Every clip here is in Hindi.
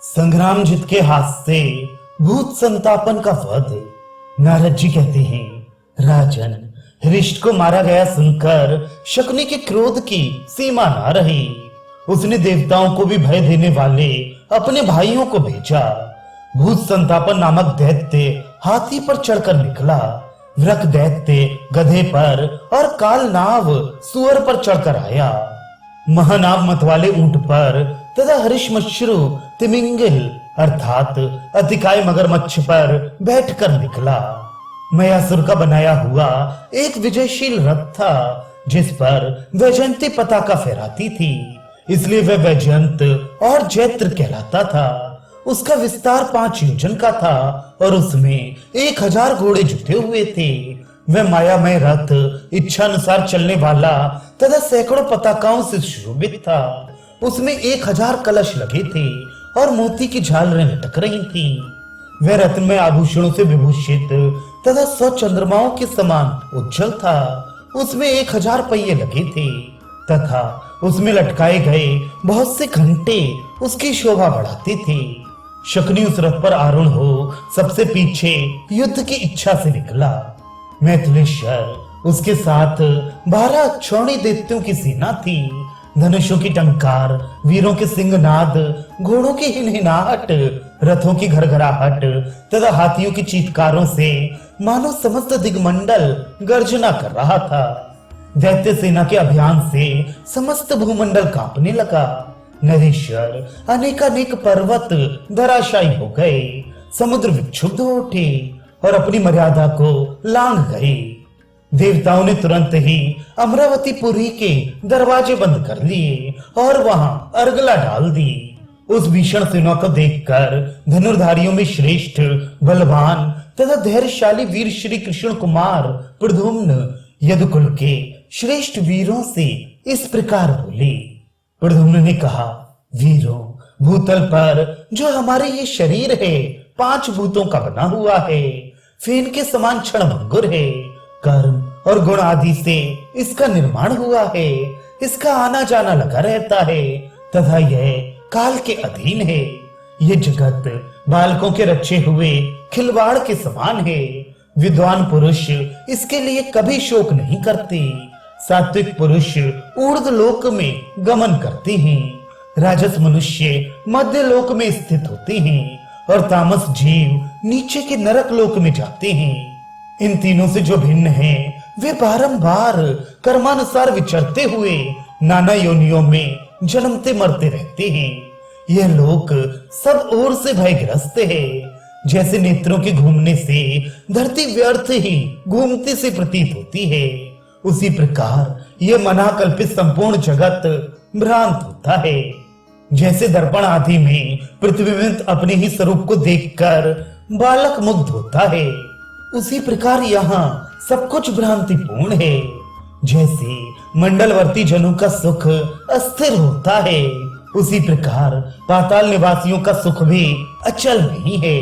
संग्राम जित के हाथ से भूत संतापन का वध। नारद जी कहते हैं, राजन, हृष्ट को मारा गया सुनकर शकुनी के क्रोध की सीमा ना रही। उसने देवताओं को भी भय देने वाले अपने भाइयों को भेजा। भूत संतापन नामक दैत्य हाथी पर चढ़कर निकला, वृक दैत्य गधे पर और काल नाव सुअर पर चढ़कर आया। महानाव मतवाले ऊंट पर तथा हरिश्मश्रु तिमिंगिल अर्थात अतिकाय मगरमच्छ पर बैठकर निकला। मयासुर का बनाया हुआ एक विजयशील रथ था, जिस पर वैजयंती पताका फहराती थी, इसलिए वह वैजयंत और जैत्र कहलाता था। उसका विस्तार 5 योजन का था और उसमें 1000 घोड़े जुटे हुए थे। वह मायामय रथ इच्छा अनुसार चलने वाला तथा सैकड़ों पताकाओं से सुशोभित था। उसमें 1000 कलश लगे थे और मोती की झालरें लटक रही थी। वह रत्नमय आभूषणों से विभूषित तथा 100 चंद्रमाओं के समान उज्जवल था। उसमें 1000 पहिए लगे थे तथा उसमें लटकाए गए बहुत से घंटे उसकी शोभा बढ़ाते थे। शकुनी उस रथ पर आरूढ़ हो सबसे पीछे युद्ध की इच्छा से निकला। मैथिलेश्वर उसके साथ 12 क्षौणी दैत्यों की सेना थी। धनुषों की टंकार, वीरों के सिंहनाद, घोड़ों की हिनहिनाहट, रथों की घरघराहट तथा हाथियों की चीत्कारों से मानो समस्त दिग्मंडल गर्जना कर रहा था। दैत्य सेना के अभियान से समस्त भूमंडल कांपने लगा। नरेश्वर अनेकानेक पर्वत धराशायी हो गए, समुद्र विक्षुब्ध हो उठे और अपनी मर्यादा को लांघ गए। देवताओं ने तुरंत ही अमरावतीपुरी के दरवाजे बंद कर लिए और वहां अर्गला डाल दी। उस भीषण सेना को देखकर धनुर्धारियों में श्रेष्ठ, बलवान तथा धैर्यशाली वीर श्री कृष्ण कुमार प्रद्युम्न यदुकुल के श्रेष्ठ वीरों से इस प्रकार बोले। प्रद्युम्न ने कहा, वीरों, भूतल पर जो हमारे ये शरीर है 5 भूतों का बना हुआ है। फेन के समान क्षणभंगुर है। कर्म और गुण आदि से इसका निर्माण हुआ है। इसका आना जाना लगा रहता है तथा यह काल के अधीन है। ये जगत बालकों के रचे हुए खिलवाड़ के समान है। विद्वान पुरुष इसके लिए कभी शोक नहीं करते। सात्विक पुरुष ऊर्ध्व लोक में गमन करते हैं। राजस मनुष्य मध्य लोक में स्थित होते हैं और तामस जीव नीचे के नरक लोक में जाते हैं। इन तीनों से जो भिन्न हैं, वे बारंबार कर्मानुसार विचरते हुए नाना योनियों में जन्मते मरते रहते हैं। यह लोक सब ओर से भयग्रस्त है। जैसे नेत्रों के घूमने से धरती व्यर्थ ही घूमती से प्रतीत होती है, उसी प्रकार यह मनाकल्पित संपूर्ण जगत भ्रांत होता है। जैसे दर्पण आदि में प्रतिबिंबित अपने ही स्वरूप को देखकर बालक मुग्ध होता है, उसी प्रकार यहाँ सब कुछ भ्रांतिपूर्ण है। जैसे मंडलवर्ती जनों का सुख अस्थिर होता है, उसी प्रकार पाताल निवासियों का सुख भी अचल नहीं है।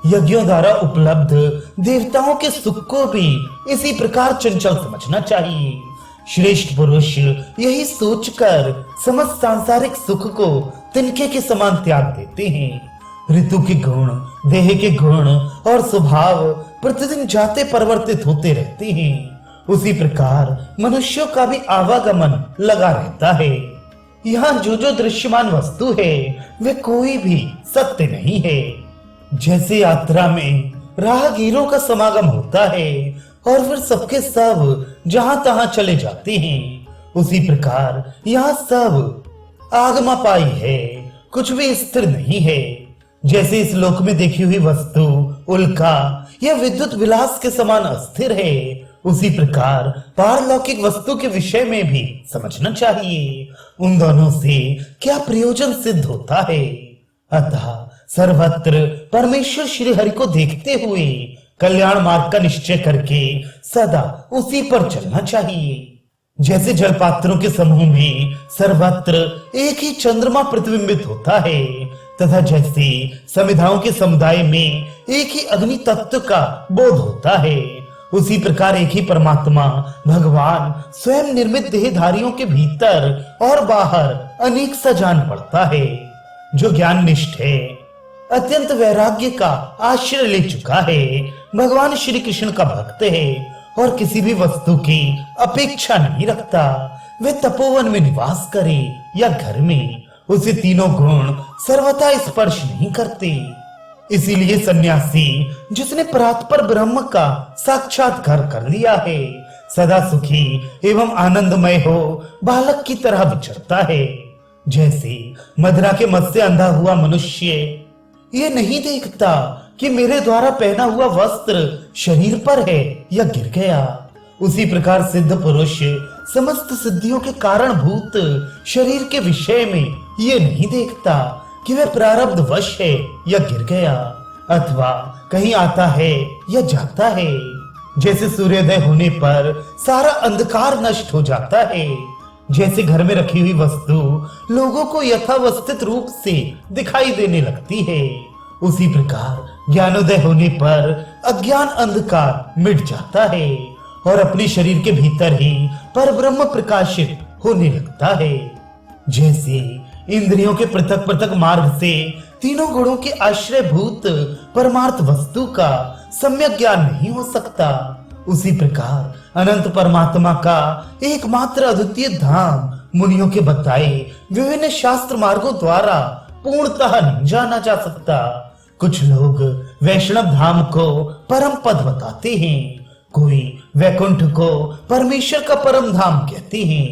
यज्ञों द्वारा उपलब्ध देवताओं के सुख को भी इसी प्रकार चंचल समझना चाहिए। श्रेष्ठ पुरुष यही सोचकर समस्त सांसारिक सुख को तिनके के समान त्याग देते हैं। ऋतु के गुण, देह के गुण और स्वभाव प्रतिदिन जाते परिवर्तित होते रहते हैं। उसी प्रकार मनुष्यों का भी आवागमन लगा रहता है। यहाँ जो जो दृश्यमान वस्तु है वे कोई भी सत्य नहीं है। जैसे यात्रा में राहगीरों का समागम होता है और फिर सबके सब जहां तहां चले जाते हैं, उसी प्रकार यहाँ सब आगमापाई है, कुछ भी स्थिर नहीं है। जैसे इस लोक में देखी हुई वस्तु उल्का या विद्युत विलास के समान अस्थिर है, उसी प्रकार पारलौकिक वस्तु के विषय में भी समझना चाहिए। उन दोनों से क्या प्रयोजन सिद्ध होता है। अतः सर्वत्र परमेश्वर श्री हरि को देखते हुए कल्याण मार्ग का निश्चय करके सदा उसी पर चलना चाहिए। जैसे जलपात्रों के समूह में सर्वत्र एक ही चंद्रमा प्रतिबिंबित होता है तथा जैसे समिधाओं के समुदाय में एक ही अग्नि तत्व का बोध होता है, उसी प्रकार एक ही परमात्मा भगवान स्वयं निर्मित देहधारियों के भीतर और बाहर अनेक सा जान पड़ता है। जो ज्ञान निष्ठ है, अत्यंत वैराग्य का आश्रय ले चुका है, भगवान श्री कृष्ण का भक्त है और किसी भी वस्तु की अपेक्षा नहीं रखता, वे तपोवन में निवास करे या घर में, उसे तीनों गुण सर्वथा स्पर्श नहीं करते। इसीलिए सन्यासी जिसने परात्पर ब्रह्म का साक्षात्कार कर लिया है, सदा सुखी एवं आनंदमय हो बालक की तरह विचरता है। जैसे मदिरा के मद से अंधा हुआ मनुष्य ये नहीं देखता कि मेरे द्वारा पहना हुआ वस्त्र शरीर पर है या गिर गया, उसी प्रकार सिद्ध पुरुष समस्त सिद्धियों के कारणभूत शरीर के विषय में ये नहीं देखता कि वह प्रारब्ध वश है या गिर गया, अथवा कहीं आता है या जाता है। जैसे सूर्योदय होने पर सारा अंधकार नष्ट हो जाता है, जैसे घर में रखी हुई वस्तु लोगों को यथावस्थित रूप से दिखाई देने लगती है, उसी प्रकार ज्ञानोदय होने पर अज्ञान अंधकार मिट जाता है और अपने शरीर के भीतर ही परब्रह्म प्रकाशित होने लगता है। जैसे इंद्रियों के पृथक पृथक मार्ग से तीनों गुणों के आश्रयभूत परमार्थ वस्तु का सम्यक ज्ञान नहीं हो सकता, उसी प्रकार अनंत परमात्मा का एकमात्र अद्वितीय धाम मुनियों के बताए विभिन्न शास्त्र मार्गों द्वारा पूर्णतः नहीं जाना जा सकता। कुछ लोग वैष्णव धाम को परम पद बताते हैं, कोई वैकुंठ को परमेश्वर का परम धाम कहते हैं,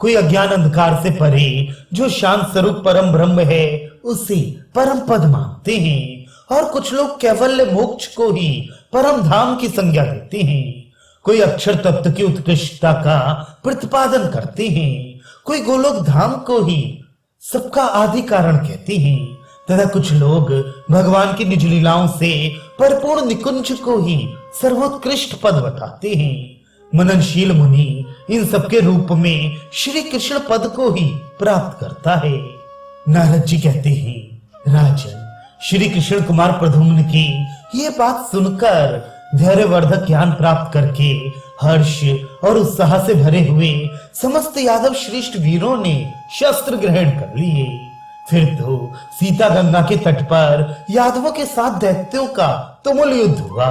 कोई अज्ञान अंधकार से परे जो शांत स्वरूप परम ब्रह्म है उसे परम पद मानते हैं, और कुछ लोग कैवल्य मोक्ष को ही परम धाम की संज्ञा देते हैं। कोई अक्षर तत्व की उत्कृष्टता का प्रतिपादन करते हैं, कोई गोलोक धाम को ही सबका आदि कारण कहते हैं, तथा कुछ लोग भगवान की निज लीलाओं से परिपूर्ण निकुंज को ही सर्वोत्कृष्ट पद बताते हैं। मननशील मुनि इन सबके रूप में श्री कृष्ण पद को ही प्राप्त करता है। नारद जी कहते हैं, राजन, श्री कृष्ण कुमार प्रद्युम्न की ये बात सुनकर धैर्यवर्धक ज्ञान प्राप्त करके हर्ष और उत्साह से भरे हुए समस्त यादव श्रेष्ठ वीरों ने शस्त्र ग्रहण कर लिए। फिर तो सीता गंगा के तट पर यादवों के साथ दैत्यों का तुमुल युद्ध हुआ,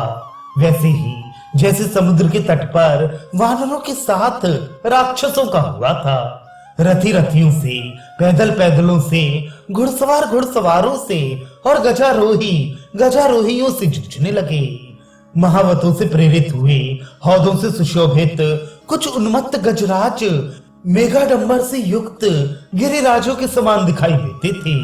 वैसे ही जैसे समुद्र के तट पर वानरों के साथ राक्षसों का हुआ था। रथी रथियों से, पैदल पैदलों से, घुड़सवार घुड़सवारों से और गजारोही गजारोहियों से जूझने लगे। महावतों से प्रेरित हुए हौदों से सुशोभित कुछ उन्मत्त गजराज मेघाडंबर से युक्त गिरिराजों के समान दिखाई देते थे।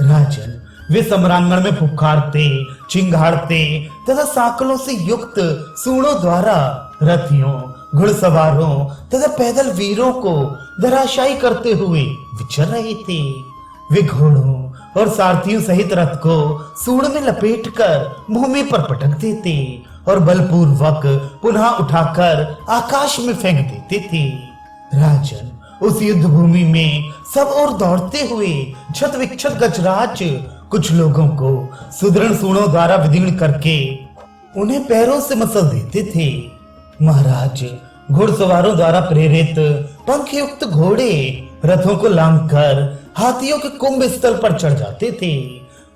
राजन, वे सम्रांगण में फुफकारते, चिंगाड़ते तथा सांकलों से युक्त सूणों द्वारा रथियों, घुड़सवारों तथा पैदल वीरों को धराशायी करते हुए विचर रहे थे। वे घोड़ों और सारथियों सहित रथ को सूंड में लपेटकर भूमि पर पटक देते और बलपूर्वक पुनः उठाकर आकाश में फेंक देते थे। राजन, उस युद्ध भूमि में सब ओर दौड़ते हुए छत विक्षत गजराज कुछ लोगों को सुदृढ़ सूणों द्वारा विदीर्ण करके उन्हें पैरों से मसल देते थे। महाराज, घुड़सवारों द्वारा प्रेरित पंख युक्त घोड़े रथों को लांघकर हाथियों के कुंभ स्थल पर चढ़ जाते थे।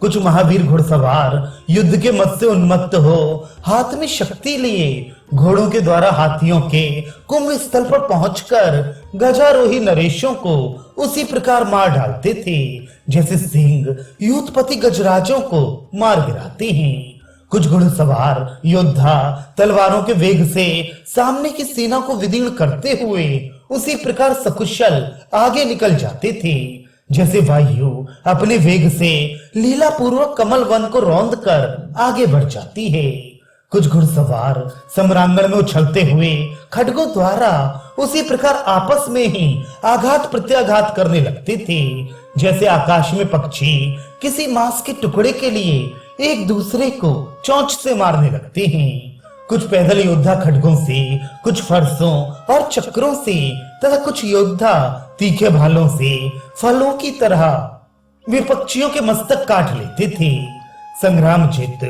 कुछ महावीर घुड़सवार युद्ध के मद से उन्मत्त हो हाथ में शक्ति लिए घोड़ों के द्वारा हाथियों के कुंभ स्थल पर पहुंचकर गजारोही नरेशों को उसी प्रकार मार डालते थे जैसे सिंह यूथपति गजराजों को मार गिराते हैं। कुछ घुड़सवार योद्धा तलवारों के वेग से सामने की सेना को विदीर्ण करते हुए उसी प्रकार सकुशल आगे निकल जाते थे जैसे वायु अपने वेग से लीला पूर्वक कमल वन को रौंद कर आगे बढ़ जाती है। कुछ घुड़सवार सम्रांगण में उछलते हुए खड्गों द्वारा उसी प्रकार आपस में ही आघात प्रत्याघात करने लगते थे जैसे आकाश में पक्षी किसी मांस के टुकड़े के लिए एक दूसरे को चोंच से मारने लगते हैं। कुछ पैदल योद्धा खड्गों से, कुछ फरसों और चक्रों से तथा कुछ योद्धा तीखे भालों से फलों की तरह विपक्षियों के मस्तक काट लेते थे। संग्राम चित,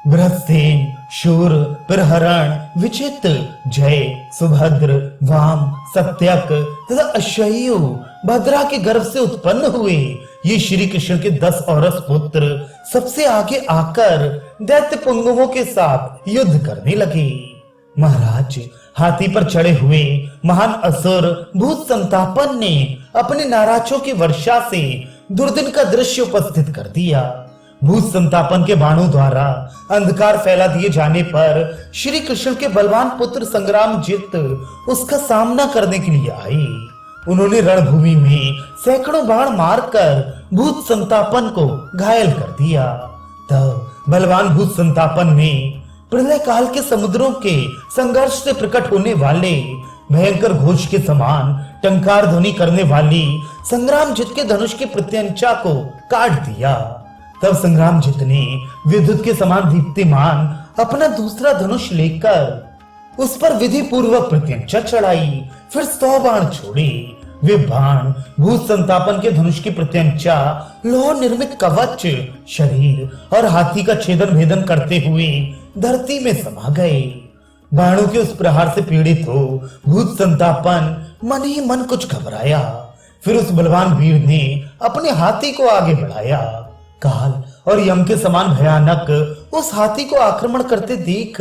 बृहस्सेन, शूर, प्रहरण, विचित, जय, सुभद्र, वाम, सत्यक तथा अश्वयु भद्रा के गर्भ से उत्पन्न हुए ये श्री कृष्ण के 10 औरस पुत्र सबसे आगे आकर दैत्य पुंगवों के साथ युद्ध करने लगे। महाराज, हाथी पर चढ़े हुए महान असुर भूत संतापन ने अपने नाराजों की वर्षा से दुर्दिन का दृश्य उपस्थित कर दिया। भूत संतापन के बाणों द्वारा अंधकार फैला दिए जाने पर श्री कृष्ण के बलवान पुत्र संग्रामजित उसका सामना करने के लिए आए। उन्होंने रणभूमि में सैकड़ों बाण मारकर भूत संतापन को घायल कर दिया। तब बलवान भूत संतापन ने प्रलय काल के समुद्रों के संघर्ष से प्रकट होने वाले भयंकर घोष के समान टंकार ध्वनि करने वाली संग्रामजित के धनुष की प्रत्यंचा को काट दिया। तब संग्रामजित ने विद्युत के समान दीप्तिमान अपना दूसरा धनुष लेकर उस पर विधि पूर्वक प्रत्यंचा चढ़ाई, फिर 100 बाण छोड़े। वे बाण भूत संतापन के धनुष की प्रत्यंचा, लोह निर्मित कवच, शरीर और हाथी का छेदन भेदन करते हुए धरती में समा गए। बाणों के उस प्रहार से पीड़ित हो भूत संतापन मन ही मन कुछ घबराया। फिर उस बलवान वीर ने अपने हाथी को आगे बढ़ाया। काल और यम के समान भयानक उस हाथी को आक्रमण करते देख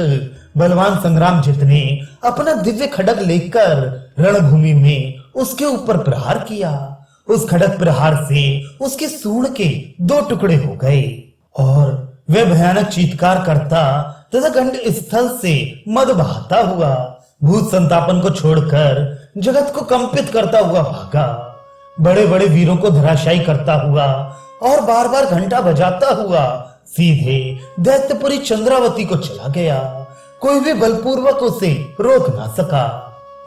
बलवान संग्रामजित ने अपना दिव्य खड्ग लेकर रणभूमि में उसके ऊपर प्रहार किया। उस खड्ग प्रहार से उसके सूंड के 2 टुकड़े हो गए और वह भयानक चीत्कार करता तथा गंड स्थल से मद बहाता हुआ भूत संतापन को छोड़कर जगत को कंपित करता हुआ भागा। बड़े बड़े वीरों को धराशायी करता हुआ और बार बार घंटा बजाता हुआ सीधे दैत्यपुरी चंद्रावती को चला गया। कोई भी बलपूर्वक उसे रोक ना सका।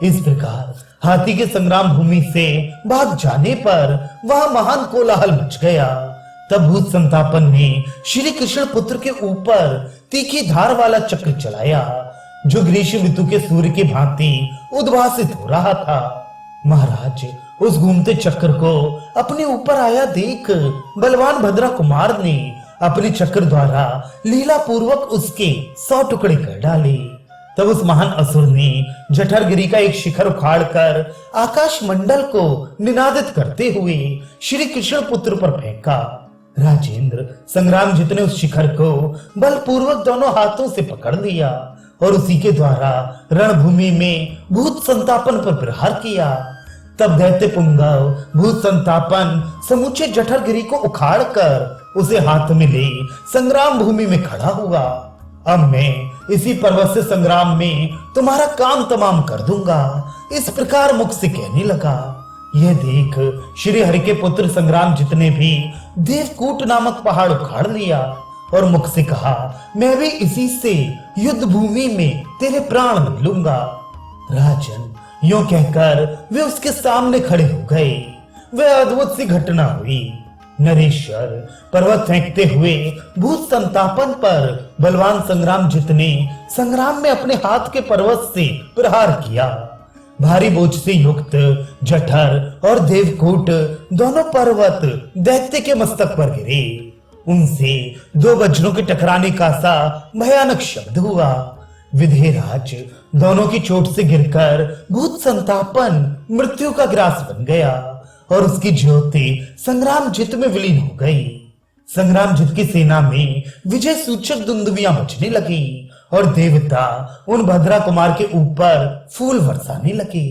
इस प्रकार हाथी के संग्राम भूमि से भाग जाने पर वहां महान कोलाहल मच गया। तब भूत संतापन ने श्री कृष्ण पुत्र के ऊपर तीखी धार वाला चक्र चलाया, जो ग्रीष्म ऋतु के सूर्य की भांति उद्भासित हो रहा था। महाराज, उस घूमते चक्र को अपने ऊपर आया देख बलवान भद्रा कुमार ने अपने चक्र द्वारा लीला पूर्वक उसके 100 टुकड़े कर डाले। तब उस महान असुर ने जठरगिरी का एक शिखर उखाड़कर आकाश मंडल को निनादित करते हुए श्री कृष्ण पुत्र पर फेंका। राजेंद्र, संग्रामजित ने उस शिखर को बलपूर्वक दोनों हाथों से पकड़ लिया और उसी के द्वारा रणभूमि में भूत संतापन पर प्रहार किया। तब दैत्य पुंगव भूत संतापन समूचे जठरगिरी को उखाड़कर उसे हाथ में ले संग्राम भूमि में खड़ा हुआ। अब मैं इसी पर्वत से संग्राम में तुम्हारा काम तमाम कर दूंगा, इस प्रकार मुख से कहने लगा। यह देख श्री हरि के पुत्र संग्रामजित ने भी देवकूट नामक पहाड़ उखाड़ लिया और मुख से कहा, मैं भी इसी से युद्ध भूमि में तेरे प्राण ले लूंगा। राजन, यूं कहकर वे उसके सामने खड़े हो गए। वह अद्भुत सी घटना हुई। नरेश्वर, पर्वत फेंकते हुए भूत संतापन पर बलवान संग्रामजित ने संग्राम में अपने हाथ के पर्वत से प्रहार किया। भारी बोझ से युक्त जठर और देवकूट दोनों पर्वत दैत्य के मस्तक पर गिरे। उनसे 2 वज्रों के टकराने का सा भयानक शब्द हुआ। विधेयराज, दोनों की चोट से गिरकर भूत संतापन मृत्यु का ग्रास बन गया और उसकी ज्योति संग्रामजित में विलीन हो गई। संग्रामजित की सेना में विजय सूचक दुंदुभियां बजने लगी और देवता उन भद्रा कुमार के ऊपर फूल बरसाने लगे।